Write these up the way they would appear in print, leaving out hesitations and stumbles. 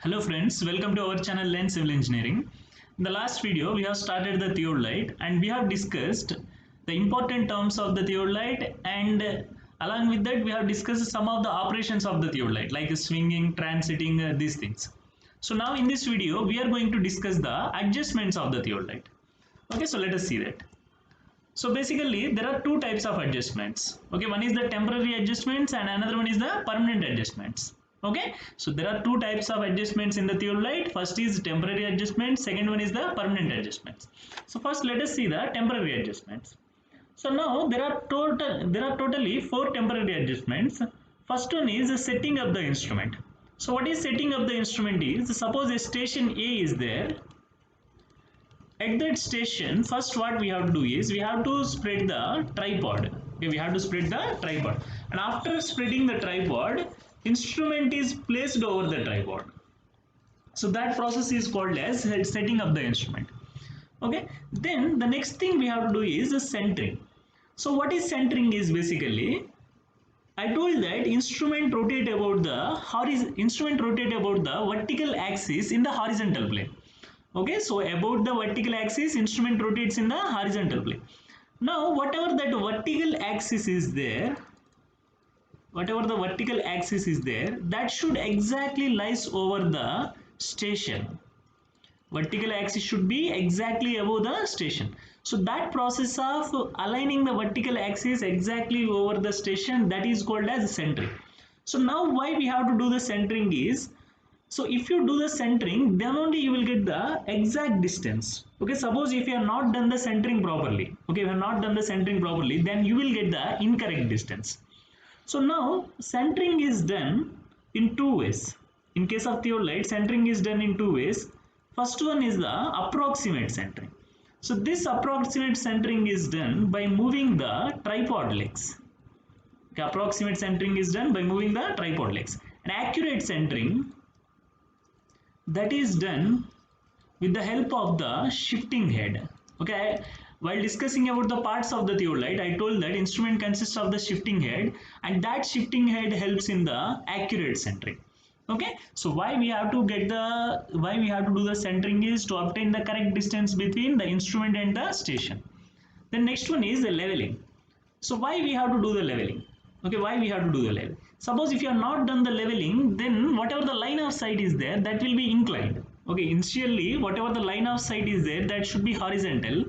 Hello friends, welcome to our channel Lens Civil Engineering. In the last video, we have started the theodolite and we have discussed the important terms of the theodolite, and along with that we have discussed some of the operations of the theodolite like swinging, transiting, these things. So now in this video, we are going to discuss the adjustments of the theodolite. Okay, so let us see that. So basically there are two types of adjustments. Okay, one is the temporary adjustments and another one is the permanent adjustments. Okay, so there are two types of adjustments in the theodolite. First is temporary adjustments, second one is the permanent adjustments. So first let us see the temporary adjustments. So now there are totally four temporary adjustments. First one is setting up the instrument. So what is setting up the instrument is, suppose a station A is there. At that station, first what we have to do is we have to spread the tripod. Okay, we have to spread the tripod, and after spreading the tripod, instrument is placed over the tripod. So that process is called as setting up the instrument. Okay, then the next thing we have to do is centering. So what is centering is basically, I told that instrument rotate about the vertical axis in the horizontal plane. Okay, so about the vertical axis, instrument rotates in the horizontal plane. Now whatever the vertical axis is there, that should exactly lies over the station. Vertical axis should be exactly above the station. So that process of aligning the vertical axis exactly over the station, that is called as centering. So now why we have to do the centering is, so if you do the centering, then only you will get the exact distance. Okay, suppose if you have not done the centering properly, then you will get the incorrect distance. So now centering is done in two ways. In case of theodolite, centering is done in two ways. First one is the approximate centering. So this approximate centering is done by moving the tripod legs. Okay, approximate centering is done by moving the tripod legs. And accurate centering, that is done with the help of the shifting head. Okay, while discussing about the parts of the theodolite, I told that instrument consists of the shifting head, and that shifting head helps in the accurate centering. Okay, so why we have to do the centering is to obtain the correct distance between the instrument and the station. The next one is the leveling. So why we have to do the leveling? Okay, why we have to do the leveling? Suppose if you have not done the leveling, then whatever the line of sight is there, that will be inclined. Okay, initially whatever the line of sight is there, that should be horizontal.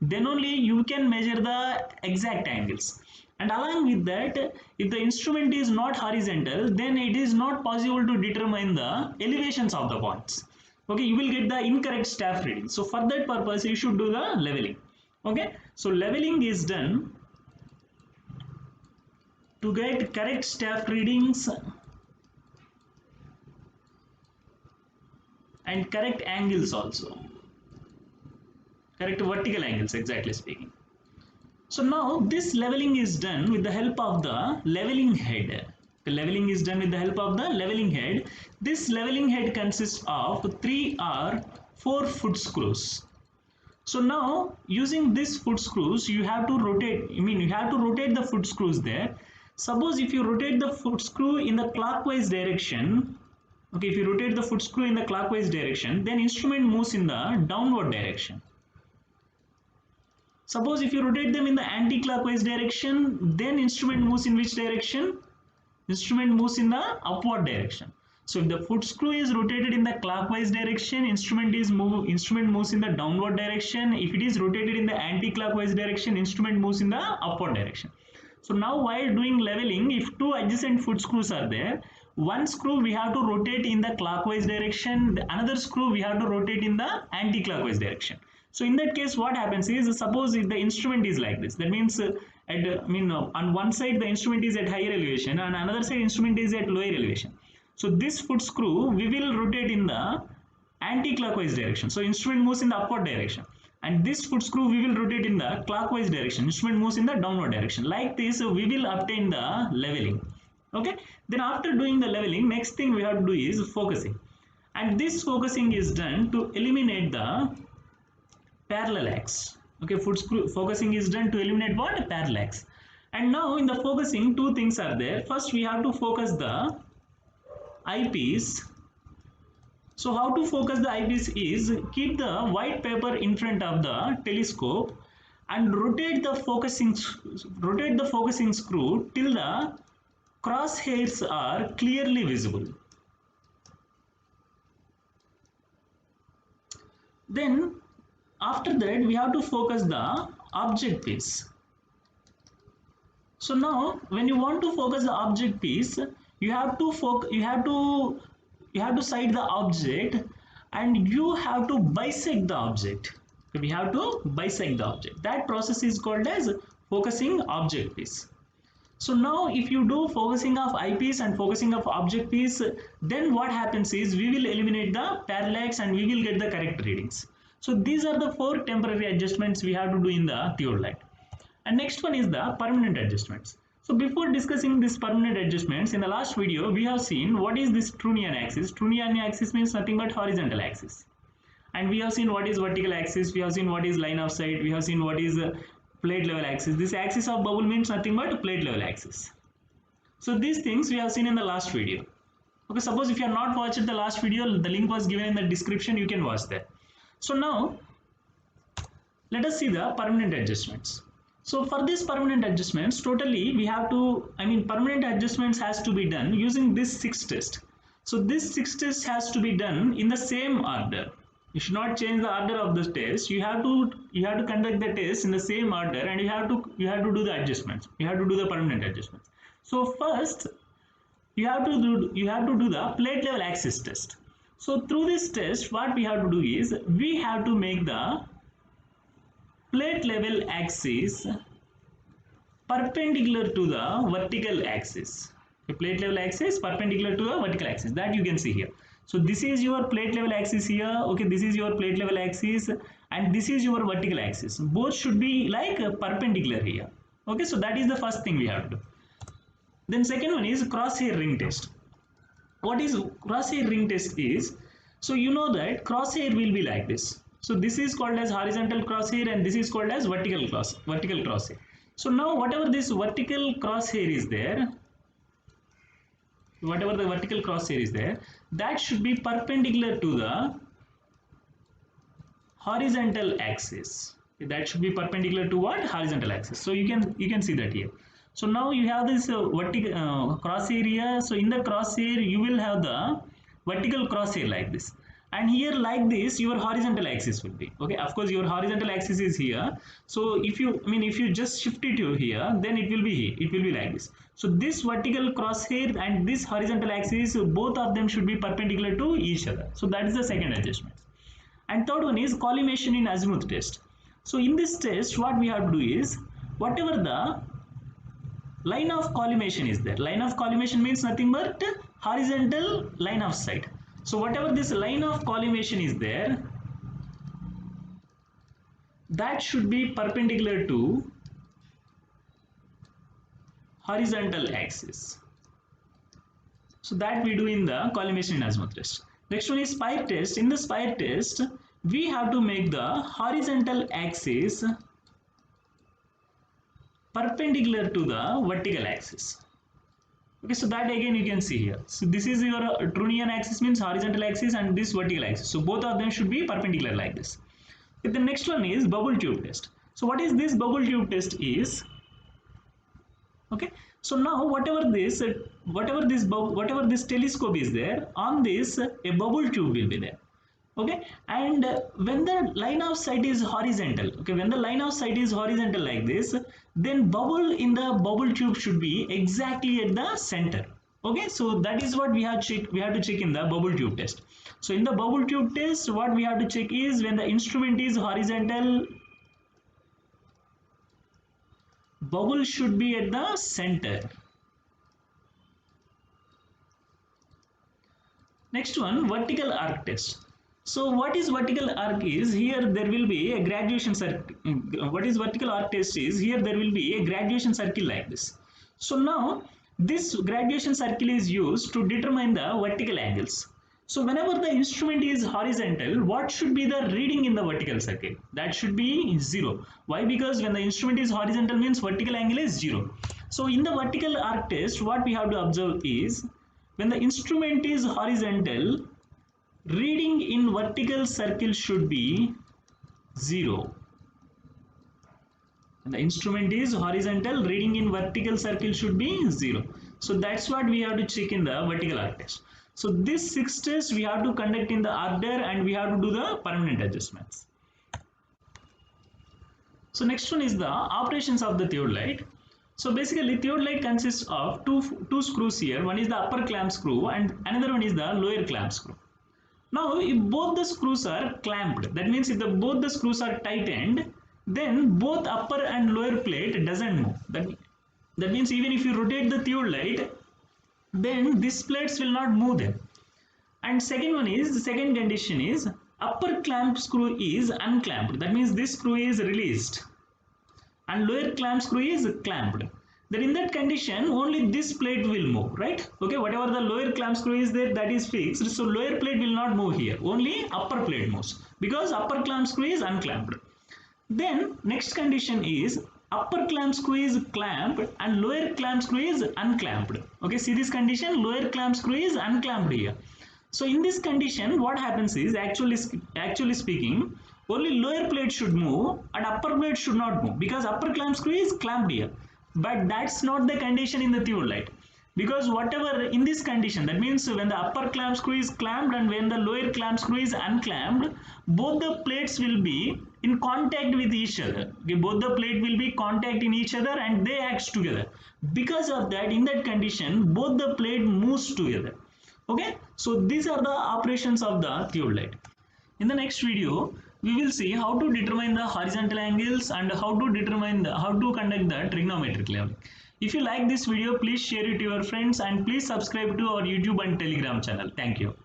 Then only you can measure the exact angles. And along with that, if the instrument is not horizontal, then it is not possible to determine the elevations of the points. Okay, you will get the incorrect staff reading. So for that purpose, you should do the leveling. Okay, so leveling is done to get correct staff readings and correct angles also, correct vertical angles exactly speaking. So now this leveling is done with the help of the leveling head. The leveling is done with the help of the leveling head. This leveling head consists of 3 or 4 foot screws. So now using these foot screws, you have to rotate, the foot screws there. Suppose if you rotate the foot screw in the clockwise direction, okay, if you rotate the foot screw in the clockwise direction, then instrument moves in the downward direction. Suppose if you rotate them in the anti-clockwise direction, then instrument moves in which direction? Instrument moves in the upward direction. So if the foot screw is rotated in the clockwise direction, instrument moves in the downward direction. If it is rotated in the anti-clockwise direction, instrument moves in the upward direction. So now while doing leveling, if two adjacent foot screws are there, one screw we have to rotate in the clockwise direction, another screw we have to rotate in the anti-clockwise direction. So in that case, what happens is, suppose if the instrument is like this, that means on one side the instrument is at higher elevation and another side instrument is at lower elevation. So this foot screw we will rotate in the anti-clockwise direction. So instrument moves in the upward direction. And this foot screw we will rotate in the clockwise direction. Instrument moves in the downward direction. Like this, we will obtain the leveling. Okay. Then after doing the leveling, next thing we have to do is focusing. And this focusing is done to eliminate the parallax. Okay, foot screw focusing is done to eliminate what? Parallax. And now in the focusing, two things are there. First, we have to focus the eyepiece So how to focus the eyepiece is keep the white paper in front of the telescope and rotate the focusing screw till the crosshairs are clearly visible. Then after that we have to focus the object piece. So now when you want to focus the object piece, you have to sight the object and you have to bisect the object. We have to bisect the object. That process is called as focusing object piece. So now if you do focusing of eyepiece and focusing of object piece, then what happens is we will eliminate the parallax and we will get the correct readings. So these are the 4 temporary adjustments we have to do in the theodolite. And next one is the permanent adjustments. So before discussing this permanent adjustments, in the last video we have seen what is this Trunnion axis. Trunnion axis means nothing but horizontal axis. And we have seen what is vertical axis, we have seen what is line of sight, we have seen what is plate level axis. This axis of bubble means nothing but plate level axis. So these things we have seen in the last video. Okay, suppose if you have not watched the last video, the link was given in the description, you can watch that. So now let us see the permanent adjustments. So for these permanent adjustments, totally we have to, permanent adjustments has to be done using this 6 test. So this 6 test has to be done in the same order. You should not change the order of the test. You have to conduct the test in the same order, and you have to do the adjustments. You have to do the permanent adjustments. So first you have to do the plate level axis test. So through this test, what we have to do is we have to make the plate level axis perpendicular to the vertical axis. The plate level axis perpendicular to the vertical axis, that you can see here. So this is your plate level axis here. Okay, this is your plate level axis and this is your vertical axis. Both should be like perpendicular here. Okay, so that is the first thing we have to do. Then second one is crosshair ring test. What is crosshair ring test is, so you know that crosshair will be like this. So this is called as horizontal crosshair and this is called as vertical crosshair. So now whatever this vertical crosshair is there, whatever the vertical crosshair is there, that should be perpendicular to the horizontal axis. That should be perpendicular to what? Horizontal axis. So you can see that here. So now you have this vertical crosshair here. So in the crosshair you will have the vertical crosshair like this. And here like this your horizontal axis will be. Okay, of course your horizontal axis is here. So if you just shift it to here, then it will be like this. So this vertical crosshair and this horizontal axis, both of them should be perpendicular to each other. So that is the second adjustment. And third one is collimation in azimuth test. So in this test what we have to do is, whatever the line of collimation is there, line of collimation means nothing but horizontal line of sight. So whatever this line of collimation is there, that should be perpendicular to horizontal axis. So that we do in the collimation in azimuth test. Next one is spire test. In the spire test, we have to make the horizontal axis perpendicular to the vertical axis. Okay, so that again you can see here. So this is your Trunnion axis means horizontal axis and this vertical axis. So both of them should be perpendicular like this. Okay, the next one is bubble tube test. So what is this bubble tube test is? Okay, so now whatever this telescope is there, on this a bubble tube will be there. Okay, and when the line of sight is horizontal, okay, when the line of sight is horizontal like this, then bubble in the bubble tube should be exactly at the center. Okay, so that is what we have to check in the bubble tube test. So in the bubble tube test, what we have to check is when the instrument is horizontal, bubble should be at the center. Next one, vertical arc test. So what is vertical arc is, here there will be a graduation circle. What is vertical arc test is, here there will be a graduation circle like this. So now this graduation circle is used to determine the vertical angles. So whenever the instrument is horizontal, what should be the reading in the vertical circle? That should be 0. Why? Because when the instrument is horizontal means vertical angle is 0. So in the vertical arc test, what we have to observe is, when the instrument is horizontal, reading in vertical circle should be 0. The instrument is horizontal, reading in vertical circle should be 0. So that's what we have to check in the vertical arc test. So this 6 tests we have to conduct in the order and we have to do the permanent adjustments. So next one is the operations of the theodolite. So basically theodolite consists of two screws here. One is the upper clamp screw and another one is the lower clamp screw. Now if both the screws are clamped, that means if both the screws are tightened, then both upper and lower plate doesn't move. That means even if you rotate the theodolite, then these plates will not move then. And the second condition is upper clamp screw is unclamped. That means this screw is released and lower clamp screw is clamped. Then in that condition only this plate will move, right? Okay, whatever the lower clamp screw is there, that is fixed. So lower plate will not move here. Only upper plate moves because upper clamp screw is unclamped. Then next condition is upper clamp screw is clamped and lower clamp screw is unclamped. Okay, see this condition, lower clamp screw is unclamped here. So in this condition what happens is actually speaking only lower plate should move and upper plate should not move because upper clamp screw is clamped here. But that's not the condition in the theodolite. Because whatever in this condition, that means when the upper clamp screw is clamped and when the lower clamp screw is unclamped, both the plates will be in contact with each other. Okay, both the plate will be contact in each other and they act together. Because of that, in that condition, both the plate moves together. Okay, so these are the operations of the theodolite. In the next video, we will see how to determine the horizontal angles and how to conduct the trigonometric leveling. If you like this video, please share it to your friends and please subscribe to our YouTube and Telegram channel. Thank you.